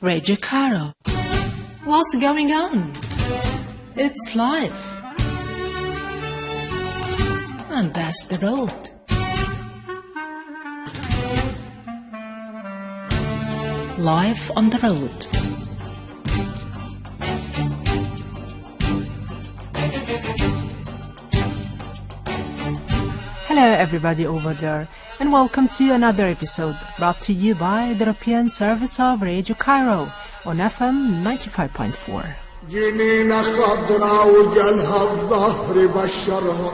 Radio Cairo. What's going on? It's live. And that's the road. Live on the road. Hello everybody over there, and welcome to another episode brought to you by the European Service of Radio Cairo on FM 95.4. جنينة خضرا وجالها الظهر بشرها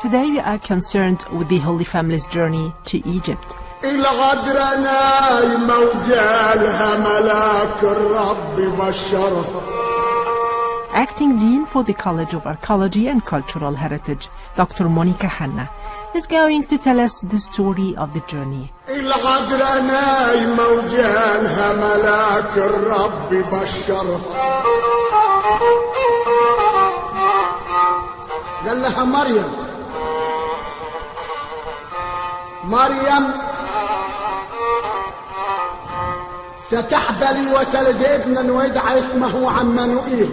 Today we are concerned with the Holy Family's journey to Egypt. العذراء نايمة وجالها ملاك الرب بشرها. Acting Dean for the College of Archaeology and Cultural Heritage, Dr. Hanna, is going to tell us the story of the journey. العذراء نايمة وجالها ملاك الرب بشرها. قال لها مريم ستحبلي وتلد ابنا ويدعى اسمه عمانوئيل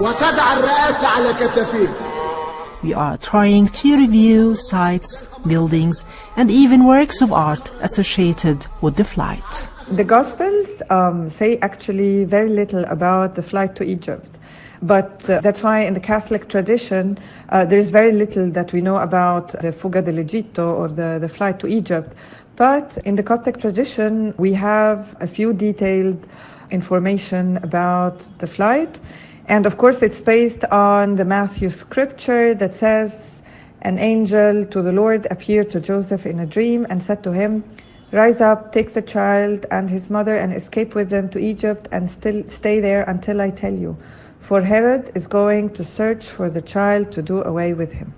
وتدعى الرئاسة على كتفيه. We are trying to review sites, buildings, and even works of art associated with the flight. The Gospels say actually very little about the flight to Egypt. But that's why in the Catholic tradition, there is very little that we know about the Fuga dell'Egitto or the flight to Egypt. But in the Coptic tradition, we have a few detailed information about the flight. And of course, it's based on the Matthew scripture that says, an angel to the Lord appeared to Joseph in a dream and said to him, "Rise up, take the child and his mother and escape with them to Egypt and still stay there until I tell you. For Herod is going to search for the child to do away with him."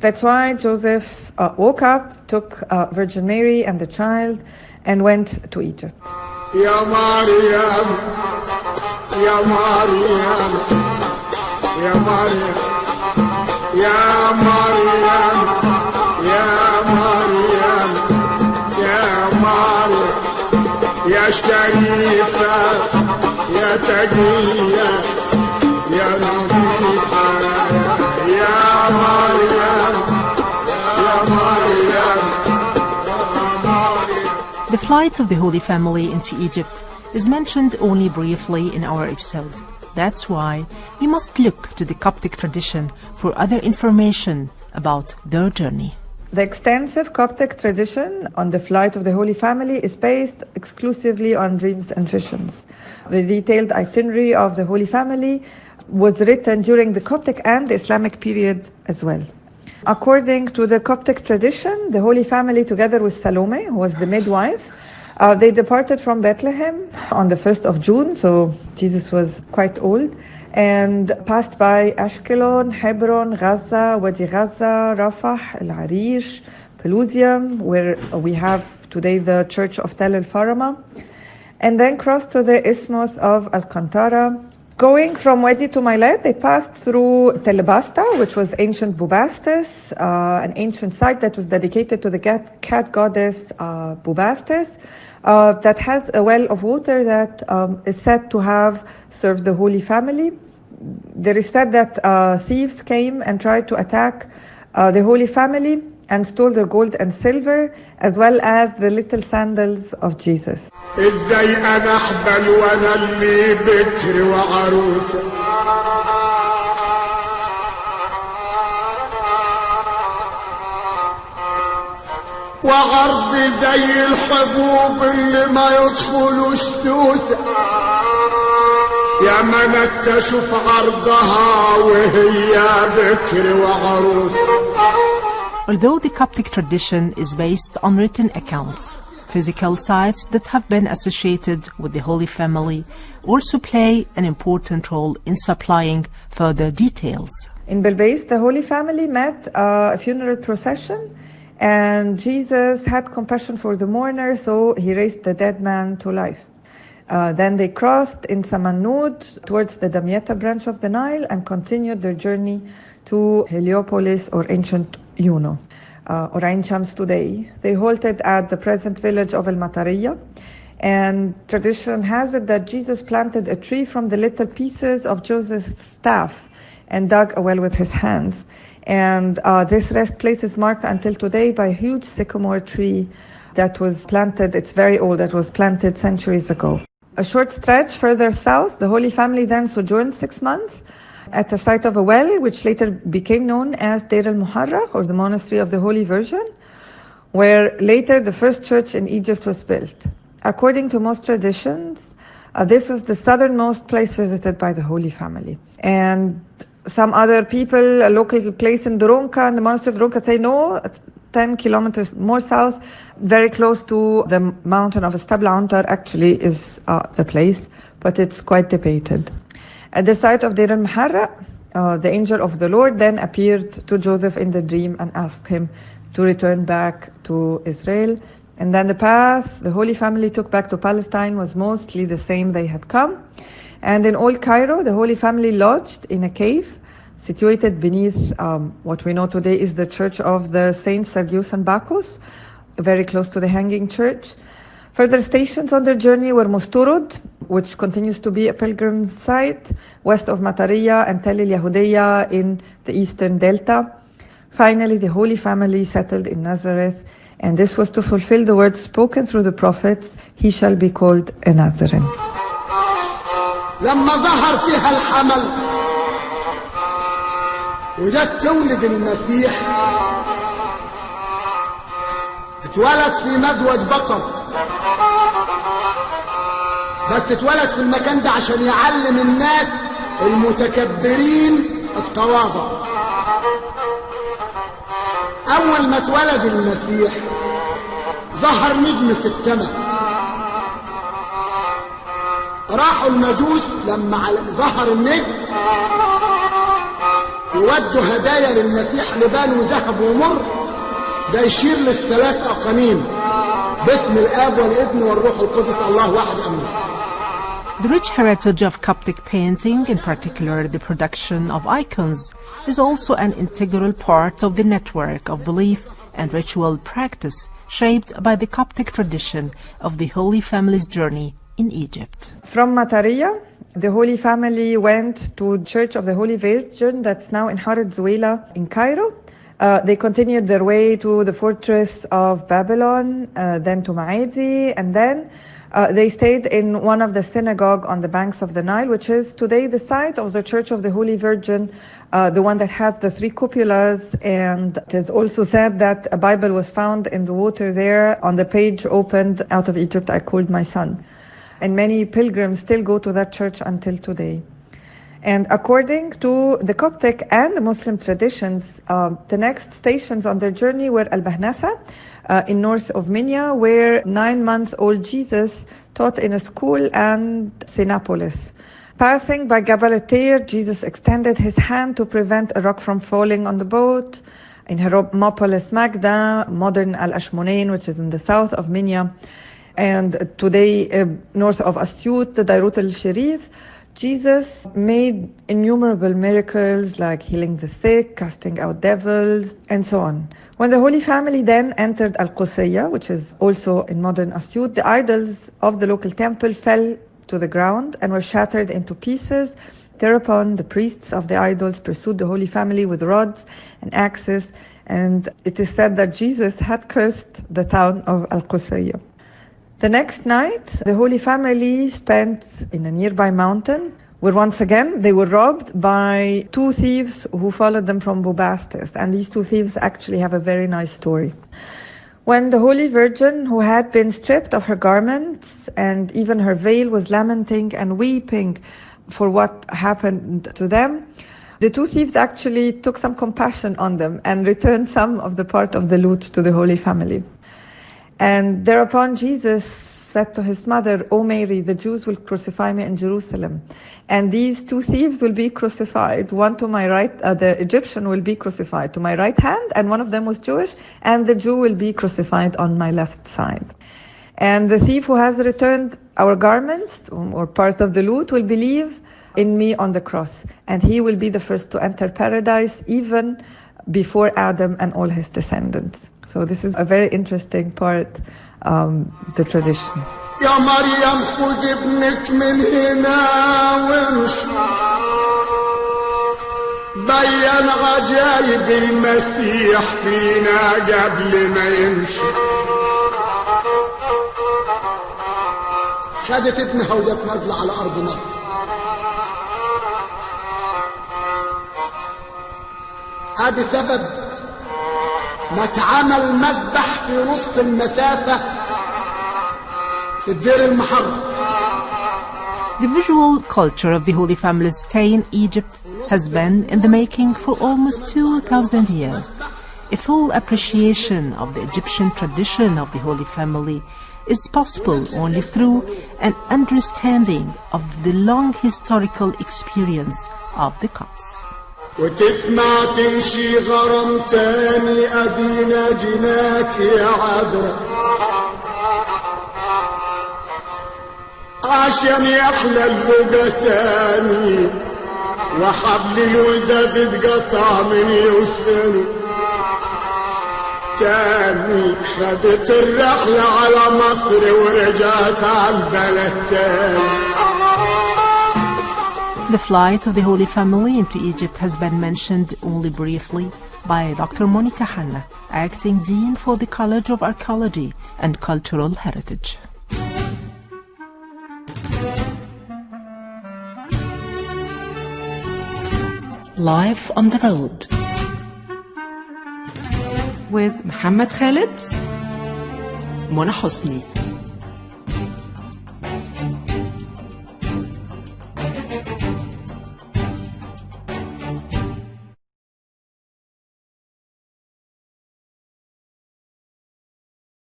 That's why Joseph woke up, took Virgin Mary and the child, and went to Egypt. يا مريم يا مريم يا مريم يا مريم يا مريم يا مريم يا شريفة يا تقية يا نظيفة يا مريم يا مريم. The flight of the Holy Family into Egypt is mentioned only briefly in our episode. That's why we must look to the Coptic tradition for other information about their journey. The extensive Coptic tradition on the flight of the Holy Family is based exclusively on dreams and visions. The detailed itinerary of the Holy Family was written during the Coptic and the Islamic period as well. According to the Coptic tradition, the Holy Family, together with Salome, who was the midwife, they departed from Bethlehem on the 1st of June, so Jesus was quite old, and passed by Ashkelon, Hebron, Gaza, Wadi Gaza, Rafah, El Arish, Pelusium, where we have today the Church of Tel El Farama, and then crossed to the Isthmus of Alcantara. Going from Wadi to Milet, they passed through Telebasta, which was ancient Bubastis, an ancient site that was dedicated to the cat goddess Bubastis, that has a well of water that is said to have served the Holy Family. There is said that thieves came and tried to attack the Holy Family and stole their gold and silver, as well as the little sandals of Jesus. ازاي انا احبل وانا اللي بكر وعروسه وعرضي زي الحبوب اللي ما يدخلوش سوسه يا من اكتشف عرضها وهي بكر وعروسه. Although the Coptic tradition is based on written accounts, physical sites that have been associated with the Holy Family also play an important role in supplying further details. In Belbais, the Holy Family met a funeral procession, and Jesus had compassion for the mourner, so he raised the dead man to life. Then they crossed in Samanud towards the Damietta branch of the Nile and continued their journey to Heliopolis or ancient Yuno, or Ain Shams today. They halted at the present village of El Matariya, and tradition has it that Jesus planted a tree from the little pieces of Joseph's staff and dug a well with his hands. And this rest place is marked until today by a huge sycamore tree that was planted, it's very old, that was planted centuries ago. A short stretch further south, the Holy Family then sojourned 6 months at the site of a well, which later became known as Deir al-Muharraq, or the Monastery of the Holy Virgin, where later the first church in Egypt was built. According to most traditions, this was the southernmost place visited by the Holy Family. And some other people, a local place in Doronka, and the monastery of Doronka, say no, 10 kilometers more south, very close to the mountain of Establa Antar actually is the place, but it's quite debated. At the site of Deir al-Muharraq, the angel of the Lord then appeared to Joseph in the dream and asked him to return back to Israel. And then the path the Holy Family took back to Palestine was mostly the same they had come. And in Old Cairo, the Holy Family lodged in a cave situated beneath what we know today is the Church of the Saints Sergius and Bacchus, very close to the Hanging Church. Further stations on their journey were Musturud, which continues to be a pilgrim site, west of Matariya, and Tel el-Yahudiya in the eastern delta. Finally, the Holy Family settled in Nazareth, and this was to fulfill the words spoken through the prophets, he shall be called a Nazarene. لما ظهر فيها الحمل وجت تولد المسيح، اتولد في مزود بقر، بس اتولد في المكان ده عشان يعلم الناس المتكبرين التواضع. اول ما اتولد المسيح ظهر نجم في السماء، راحوا المجوس لما ظهر النجم يودوا هدايا للمسيح لبان وذهب ومر، ده يشير للثلاث أقانيم باسم الآب والابن والروح القدس الله واحد أمين. The rich heritage of Coptic painting, in particular the production of icons, is also an integral part of the network of belief and ritual practice shaped by the Coptic tradition of the Holy Family's journey in Egypt. From Matariya, the Holy Family went to Church of the Holy Virgin that's now in Harat Zuela in Cairo. They continued their way to the fortress of Babylon, then to Maadi, and then they stayed in one of the synagogues on the banks of the Nile, which is today the site of the Church of the Holy Virgin, the one that has the 3 cupolas, and it is also said that a Bible was found in the water there on the page opened, "Out of Egypt I called my son." And many pilgrims still go to that church until today. And according to the Coptic and the Muslim traditions, the next stations on their journey were Al-Bahnasa in north of Minya, where 9-month-old Jesus taught in a school, and Sinapolis. Passing by Gabal al-Tir, Jesus extended his hand to prevent a rock from falling on the boat. In Hermopolis Magda, modern Al-Ashmonain, which is in the south of Minya, and today north of Asyut, the Dairut al-Sharif, Jesus made innumerable miracles like healing the sick, casting out devils, and so on. When the Holy Family then entered Al-Qusayya, which is also in modern Asyut, the idols of the local temple fell to the ground and were shattered into pieces. Thereupon, the priests of the idols pursued the Holy Family with rods and axes, and it is said that Jesus had cursed the town of Al-Qusayya. The next night, the Holy Family spent in a nearby mountain, where once again they were robbed by 2 thieves who followed them from Bubastis. And these 2 thieves actually have a very nice story. When the Holy Virgin, who had been stripped of her garments and even her veil, was lamenting and weeping for what happened to them, the 2 thieves actually took some compassion on them and returned some of the part of the loot to the Holy Family. And thereupon Jesus said to his mother, "O Mary, the Jews will crucify me in Jerusalem. And these 2 thieves will be crucified. One to my right, the Egyptian will be crucified to my right hand, and one of them was Jewish, and the Jew will be crucified on my left side." And the thief who has returned our garments or part of the loot will believe in me on the cross. And he will be the first to enter paradise even before Adam and all his descendants. So this is a very interesting part, the tradition. يا مريم خد ابنك من هنا وامشي بين عجايب المسيح فينا قبل ما يمشي خدت ابنها وجت نازله على ارض مصر ادي سبب ما اتعمل مذبح في نص المسافه في الدير المحرم. The visual culture of the Holy Family's stay in Egypt has been in the making for almost 2,000 years. A full appreciation of the Egyptian tradition of the Holy Family is possible only through an understanding of the long historical experience of the Copts. وتسمع تمشي غرام تاني ادينا جناك يا عذرا عشان يحلى اللقا تاني وحبل الوداد اتقطع من يوسفني تاني خدت الرحلة على مصر ورجعت على البلد تاني. The flight of the Holy Family into Egypt has been mentioned only briefly by Dr. Monica Hanna, acting Dean for the College of Archaeology and Cultural Heritage. Life on the Road with محمد خالد منى حسني.